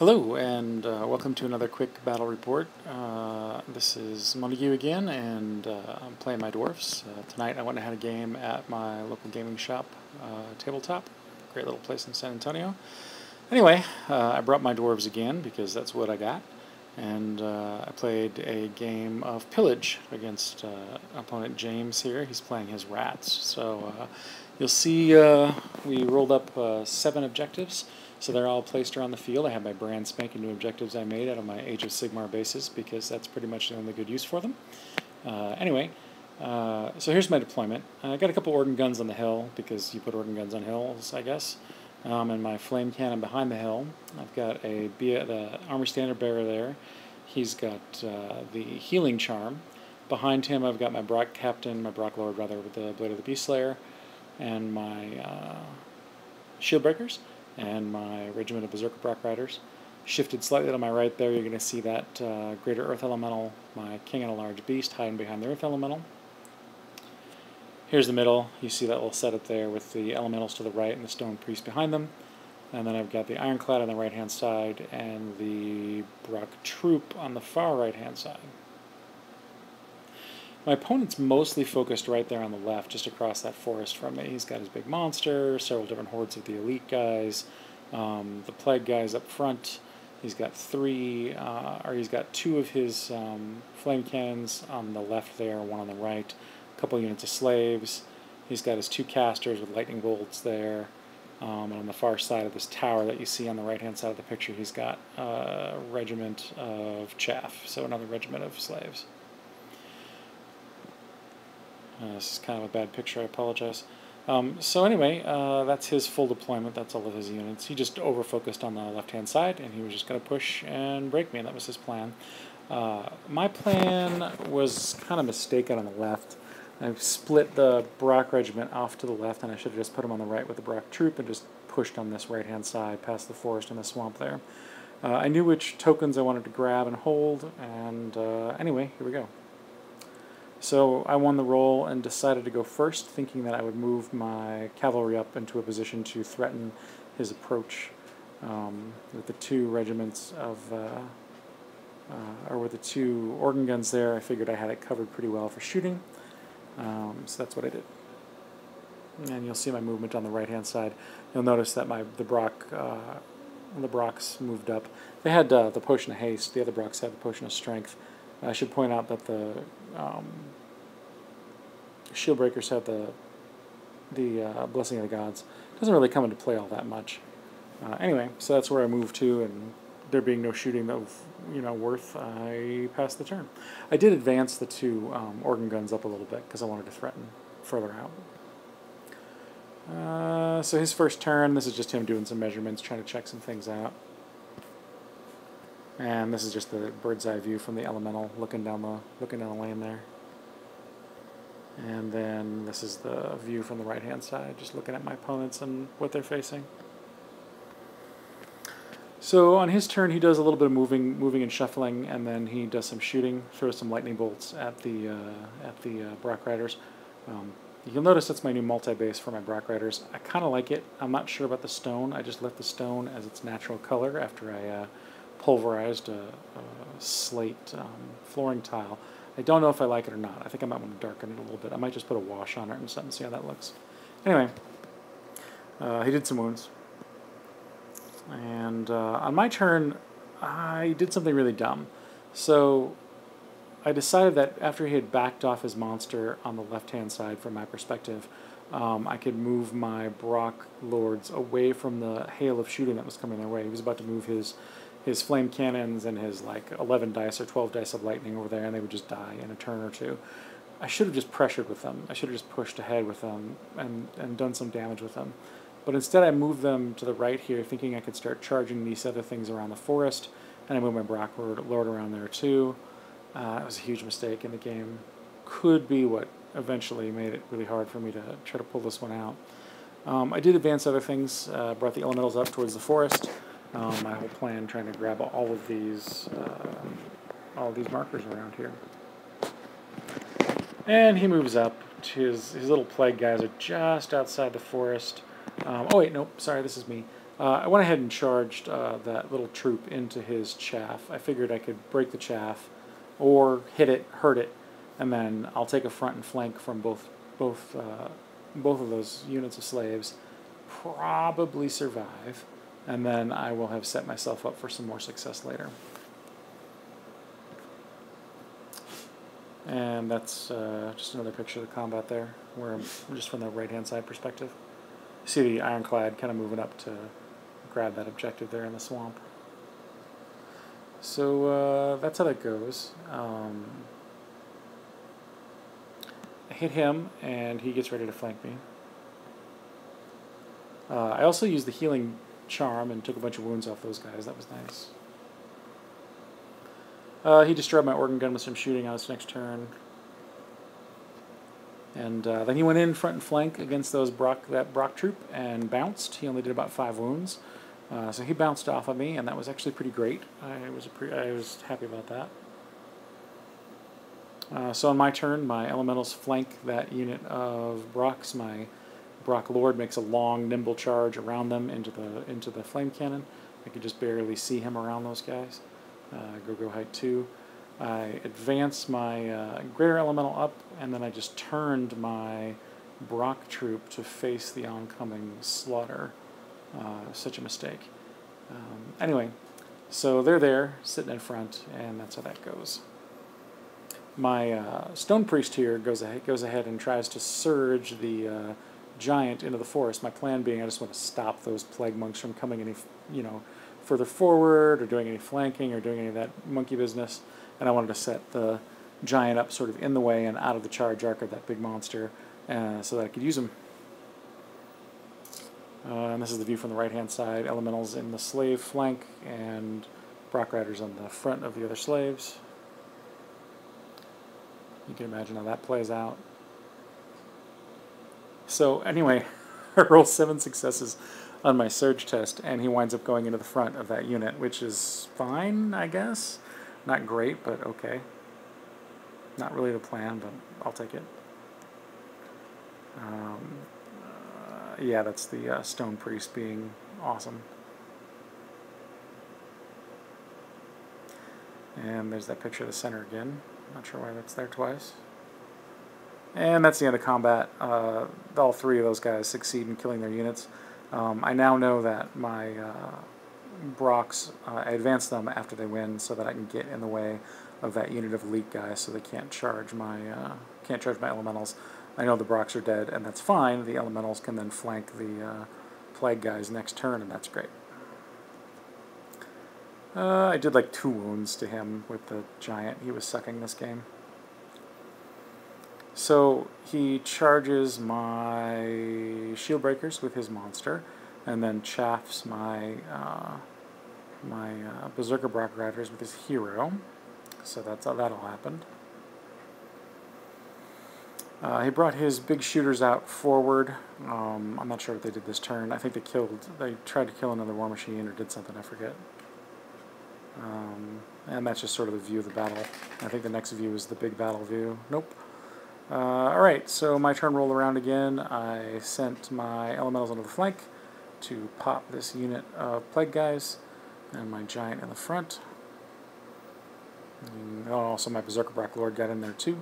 Hello, and welcome to another quick battle report. This is Montague again, and I'm playing my Dwarfs. Tonight I went and had a game at my local gaming shop, Tabletop. Great little place in San Antonio. Anyway, I brought my Dwarves again because that's what I got. And I played a game of Pillage against opponent James here. He's playing his Rats. So you'll see we rolled up 7 objectives. So they're all placed around the field. I have my brand spanking new objectives I made out of my Age of Sigmar bases because that's pretty much the only good use for them. Anyway, so here's my deployment. I got a couple organ guns on the hill because you put organ guns on hills, I guess. And my flame cannon behind the hill. I've got the armor standard bearer there. He's got the healing charm. Behind him I've got my Brock captain, my Brock lord rather, with the blade of the beast slayer, and my shield breakers, and my regiment of Berserker Brock Riders. Shifted slightly to my right there, you're going to see that Greater Earth Elemental, my King and a Large Beast, hiding behind the Earth Elemental. Here's the middle. You see that little setup there with the Elementals to the right and the Stone Priest behind them. And then I've got the Ironclad on the right-hand side and the Brock Troop on the far right-hand side. My opponent's mostly focused right there on the left, just across that forest from me. He's got his big monster, several different hordes of the elite guys, the plague guys up front. He's got he's got 2 of his flame cannons on the left there, 1 on the right, a couple units of slaves. He's got his 2 casters with lightning bolts there. And on the far side of this tower that you see on the right-hand side of the picture, he's got a regiment of chaff, so another regiment of slaves. This is kind of a bad picture, I apologize. So anyway, that's his full deployment, that's all of his units. He just over-focused on the left-hand side, and he was just going to push and break me, and that was his plan. My plan was kind of mistaken on the left. I split the Brock regiment off to the left, and I should have just put him on the right with the Brock troop and just pushed on this right-hand side past the forest and the swamp there. I knew which tokens I wanted to grab and hold, and anyway, here we go. So I won the roll and decided to go first, thinking that I would move my cavalry up into a position to threaten his approach with the 2 regiments of, or with the 2 organ guns there. I figured I had it covered pretty well for shooting, so that's what I did. And you'll see my movement on the right-hand side. You'll notice that the Brocks moved up. They had the Potion of Haste. The other Brocks had the Potion of Strength. I should point out that the Shield Breakers have the Blessing of the Gods. Doesn't really come into play all that much. Anyway, so that's where I moved to, and there being no shooting of worth, I passed the turn. I did advance the 2 organ guns up a little bit because I wanted to threaten further out. So his first turn, this is just him doing some measurements, trying to check some things out. And this is just the bird's eye view from the elemental, looking down the lane there. And then this is the view from the right-hand side, just looking at my opponents and what they're facing. So on his turn, he does a little bit of moving and shuffling, and then he does some shooting, throws some lightning bolts at the Brock Riders. You'll notice that's my new multi-base for my Brock Riders. I kind of like it. I'm not sure about the stone. I just left the stone as its natural color after I pulverized a slate flooring tile. I don't know if I like it or not. I think I might want to darken it a little bit. I might just put a wash on it and something, see how that looks. Anyway, he did some wounds. And on my turn, I did something really dumb. So I decided that after he had backed off his monster on the left-hand side from my perspective, I could move my Brock Lords away from the hail of shooting that was coming their way. He was about to move his flame cannons and his 11 dice or 12 dice of lightning over there, and they would just die in a turn or 2. I should have just pressured with them. I should have just pushed ahead with them and done some damage with them. But instead I moved them to the right here, thinking I could start charging these other things around the forest, and I moved my Brock Lord around there too. It was a huge mistake in the game. Could be what eventually made it really hard for me to try to pull this one out. I did advance other things, brought the elementals up towards the forest. My whole plan trying to grab all of these markers around here. And he moves up. His little plague guys are just outside the forest. Oh wait, nope, sorry, this is me. I went ahead and charged that little troop into his chaff. I figured I could break the chaff, or hit it, hurt it, and then I'll take a front and flank from both of those units of slaves. Probably survive, and then I will have set myself up for some more success later. And that's just another picture of the combat there, where I'm just from the right-hand side perspective. You see the ironclad kind of moving up to grab that objective there in the swamp. So that's how that goes. I hit him, and he gets ready to flank me. I also used the healing charm and took a bunch of wounds off those guys. That was nice. He destroyed my organ gun with some shooting on his next turn. And then he went in front and flank against that Brock troop and bounced. He only did about 5 wounds. So he bounced off of me, and that was actually pretty great. I was happy about that. So on my turn, my elementals flank that unit of Brocks. My Brock Lord makes a long, nimble charge around them into the flame cannon. I could just barely see him around those guys. Go height 2. I advance my greater elemental up, and then I just turned my Brock troop to face the oncoming slaughter. Such a mistake. Anyway, so they're there, sitting in front, and that's how that goes. My Stone Priest here goes ahead and tries to surge the giant into the forest. My plan being I just want to stop those plague monks from coming any, further forward or doing any flanking or doing any of that monkey business. And I wanted to set the giant up sort of in the way and out of the charge arc of that big monster so that I could use him. And this is the view from the right-hand side. Elementals in the slave flank and Brock Riders on the front of the other slaves. You can imagine how that plays out. So anyway, I roll 7 successes on my surge test, and he winds up going into the front of that unit, which is fine, I guess. Not great, but okay. Not really the plan, but I'll take it. Yeah, that's the Stone Priest being awesome. And there's that picture of the center again. Not sure why that's there twice. And that's the end of combat. All 3 of those guys succeed in killing their units. I now know that my Brocks, I advance them after they win so that I can get in the way of that unit of elite guys so they can't charge my elementals. I know the Brocks are dead, and that's fine. The elementals can then flank the plague guys next turn, and that's great. I did like 2 wounds to him with the giant. He was sucking this game. So he charges my shield breakers with his monster, and then chaffs my Berserker Brock Riders with his hero. So that's how that all happened. He brought his big shooters out forward. I'm not sure what they did this turn. I think they tried to kill another war machine or did something, I forget. And that's just sort of the view of the battle. I think the next view is the big battle view. Nope. Alright, so my turn rolled around again. I sent my elementals onto the flank to pop this unit of plague guys, and my giant in the front. And also my Berserker Brock Lord got in there too.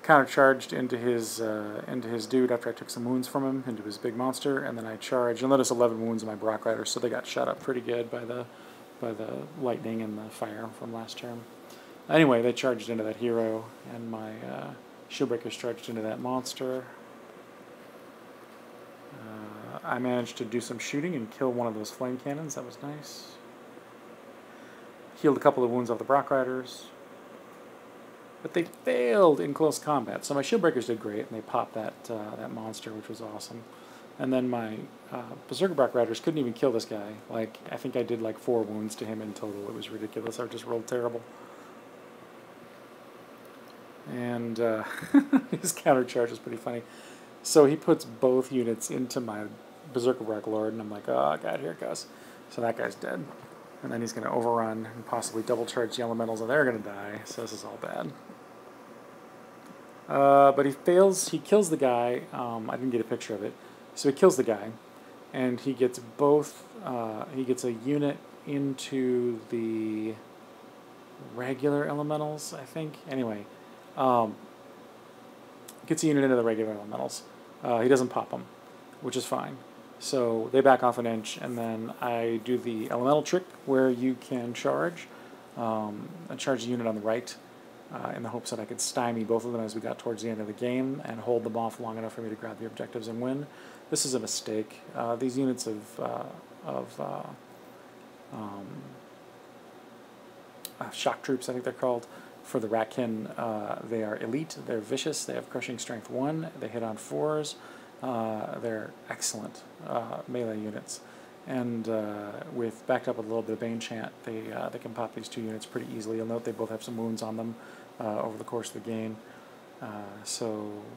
Countercharged into his dude after I took some wounds from him, into his big monster, and then I charged. You'll notice 11 wounds in my Brock Riders, so they got shot up pretty good by the lightning and the fire from last turn. Anyway, they charged into that hero, and my Shieldbreakers charged into that monster. I managed to do some shooting and kill one of those flame cannons. That was nice. Healed a couple of wounds off the Brock Riders. But they failed in close combat. So my Shieldbreakers did great, and they popped that monster, which was awesome. And then my Berserker Brock Riders couldn't even kill this guy. Like, I think I did like 4 wounds to him in total. It was ridiculous. I just rolled terrible. And his countercharge is pretty funny. So he puts both units into my Berserker Brock Lord, and I'm like, oh god, here it goes. So that guy's dead. And then he's going to overrun and possibly double charge the elementals, and they're going to die. So this is all bad. But he fails. He kills the guy. I didn't get a picture of it. So he kills the guy, and he gets both. He gets a unit into the regular elementals, I think. Anyway, gets a unit into the regular elementals. He doesn't pop them, which is fine. So they back off an inch, and then I do the elemental trick where you can charge. I charge the unit on the right in the hopes that I could stymie both of them as we got towards the end of the game and hold them off long enough for me to grab the objectives and win. This is a mistake. These units of shock troops, I think they're called, for the Ratkin, they are elite, they're vicious, they have crushing strength 1, they hit on 4s, they're excellent melee units. And with backed up with a little bit of Bane Chant, they can pop these 2 units pretty easily. You'll note they both have some wounds on them over the course of the game.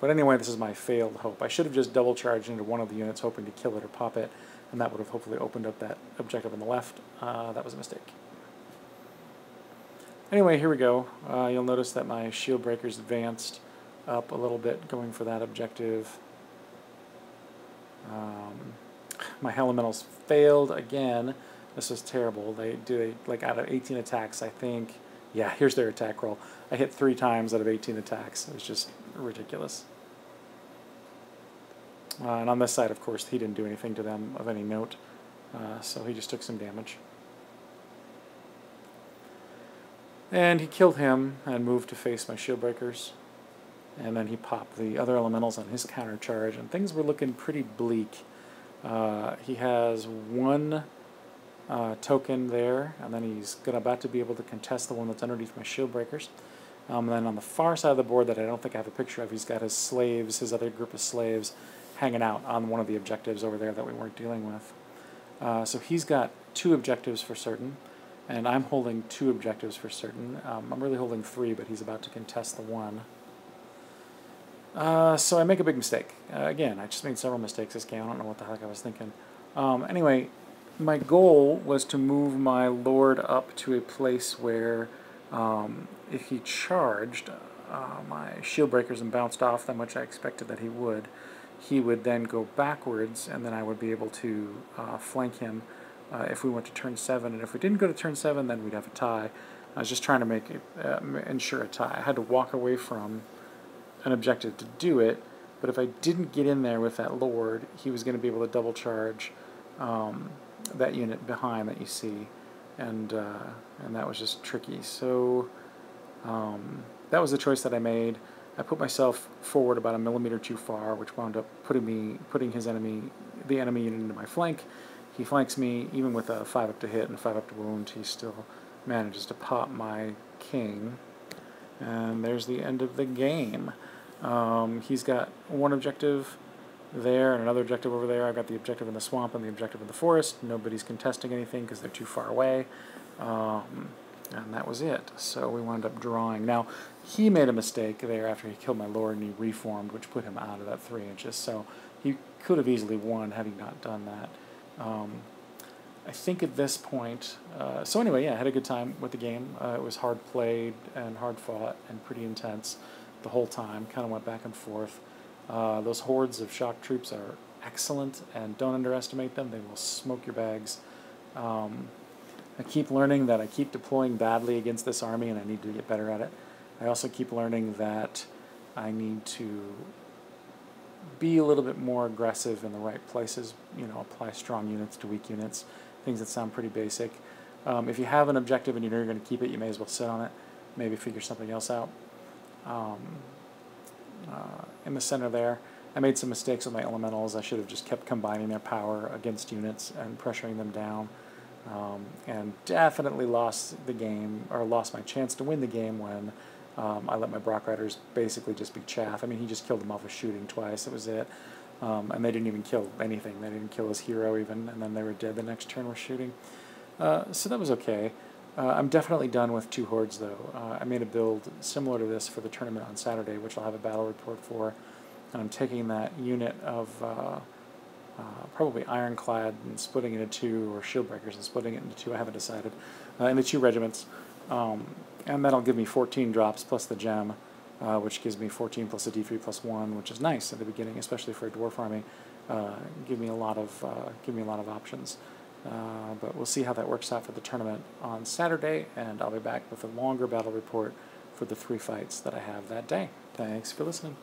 But anyway, this is my failed hope. I should have just double charged into one of the units hoping to kill it or pop it, and that would have hopefully opened up that objective on the left. That was a mistake. Anyway, here we go. You'll notice that my shield breakers advanced up a little bit going for that objective. My elementals failed again. This was terrible. They do, like, out of 18 attacks, I think. Yeah, here's their attack roll. I hit 3 times out of 18 attacks. It was just ridiculous. And on this side, of course, he didn't do anything to them of any note, so he just took some damage. And he killed him and moved to face my shield breakers. And then he popped the other elementals on his counter charge, and things were looking pretty bleak. He has 1 token there, and then he's about to be able to contest the one that's underneath my shield breakers. And then on the far side of the board that I don't think I have a picture of, he's got his slaves, his other group of slaves, hanging out on one of the objectives over there that we weren't dealing with. So he's got 2 objectives for certain, and I'm holding 2 objectives for certain. I'm really holding 3, but he's about to contest the 1. So I make a big mistake. Again, I just made several mistakes this game. I don't know what the heck I was thinking. Anyway, my goal was to move my lord up to a place where if he charged my shield breakers and bounced off them, which I expected that he would then go backwards, and then I would be able to flank him if we went to turn 7. And if we didn't go to turn 7, then we'd have a tie. I was just trying to make ensure a tie. I had to walk away from an objective to do it, but if I didn't get in there with that lord, he was going to be able to double charge that unit behind that you see, and that was just tricky. So that was the choice that I made. I put myself forward about a millimeter too far, which wound up putting the enemy unit into my flank. He flanks me, even with a 5 up to hit and 5 up to wound. He still manages to pop my king, and there's the end of the game. He's got 1 objective there and another objective over there. I've got the objective in the swamp and the objective in the forest. Nobody's contesting anything because they're too far away. And that was it. So we wound up drawing. Now, he made a mistake there after he killed my lord, and he reformed, which put him out of that 3 inches. So he could have easily won had he not done that. I think at this point, so anyway, yeah, I had a good time with the game. It was hard played and hard fought and pretty intense the whole time. Kind of went back and forth. Those hordes of shock troops are excellent, and don't underestimate them. They will smoke your bags. I keep learning that I keep deploying badly against this army, and I need to get better at it. I also keep learning that I need to be a little bit more aggressive in the right places, you know, apply strong units to weak units, things that sound pretty basic. If you have an objective and you know you're going to keep it, you may as well sit on it, maybe figure something else out. In the center there, I made some mistakes with my elementals. I should have just kept combining their power against units and pressuring them down, and definitely lost the game, or lost my chance to win the game when I let my Brock Riders basically just be chaff. I mean, he just killed them off with shooting twice, that was it. And they didn't even kill anything. They didn't kill his hero even, and then they were dead the next turn with shooting. So that was okay. I'm definitely done with 2 hordes, though. I made a build similar to this for the tournament on Saturday, which I'll have a battle report for. And I'm taking that unit of probably ironclad and splitting it into 2, or shield breakers and splitting it into 2, I haven't decided, into 2 regiments. And that'll give me 14 drops plus the gem, which gives me 14 plus a D3 plus 1, which is nice at the beginning, especially for a dwarf army. give me a lot of options. But we'll see how that works out for the tournament on Saturday, and I'll be back with a longer battle report for the 3 fights that I have that day. Thanks for listening.